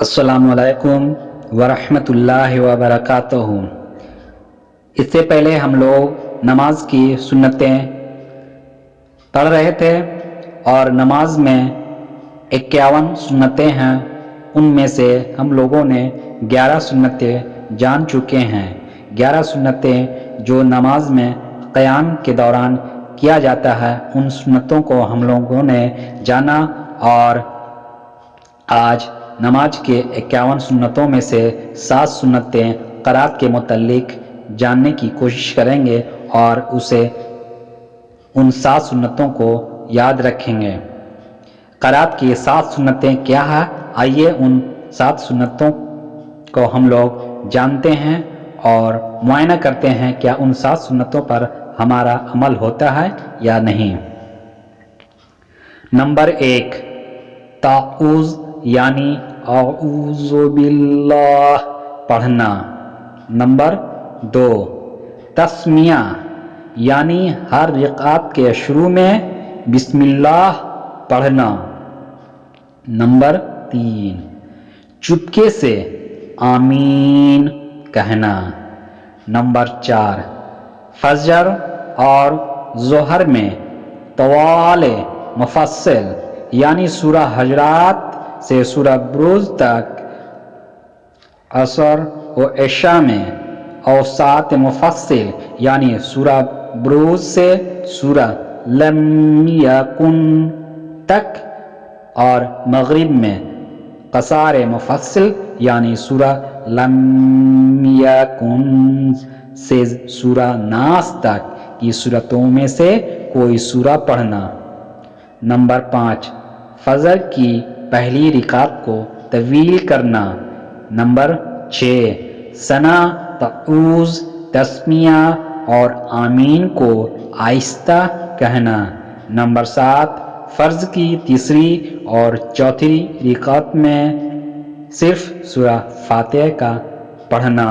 السلام علیکم ورحمۃ اللہ وبرکاتہ۔ اس سے پہلے ہم لوگ نماز کی سنتیں پڑھ رہے تھے اور نماز میں 51 سنتیں ہیں، ان میں سے ہم لوگوں نے 11 سنتیں جان چکے ہیں۔ 11 سنتیں جو نماز میں قیام کے دوران کیا جاتا ہے، ان سنتوں کو ہم لوگوں نے جانا، اور آج نماز کے 51 سنتوں میں سے 7 سنتیں قرات کے متعلق جاننے کی کوشش کریں گے اور ان 7 سنتوں کو یاد رکھیں گے۔ قرات کی 7 سنتیں کیا ہے؟ آئیے ان 7 سنتوں کو ہم لوگ جانتے ہیں اور معائنہ کرتے ہیں کیا ان 7 سنتوں پر ہمارا عمل ہوتا ہے یا نہیں۔ نمبر 1، تعوذ یعنی اعوذ باللہ پڑھنا۔ نمبر 2، تسمیہ یعنی ہر رکعت کے شروع میں بسم اللہ پڑھنا۔ نمبر 3، چپکے سے آمین کہنا۔ نمبر 4، فجر اور ظہر میں طوال مفصل یعنی سورہ حجرات سے سورہ بروج تک، عصر و عشاء میں اوساط مفصل یعنی سورہ بروج سے سورہ لم یکن تک، اور مغرب میں قصار مفصل یعنی سورہ لم یکن سے سورہ ناس تک کی سورتوں میں سے کوئی سورہ پڑھنا۔ نمبر 5، فجر کی پہلی رکعت کو طویل کرنا۔ نمبر 6، ثنا، تعوذ، تسمیہ اور آمین کو آہستہ کہنا۔ نمبر 7، فرض کی تیسری اور چوتھی رکعت میں صرف سورہ فاتحہ کا پڑھنا۔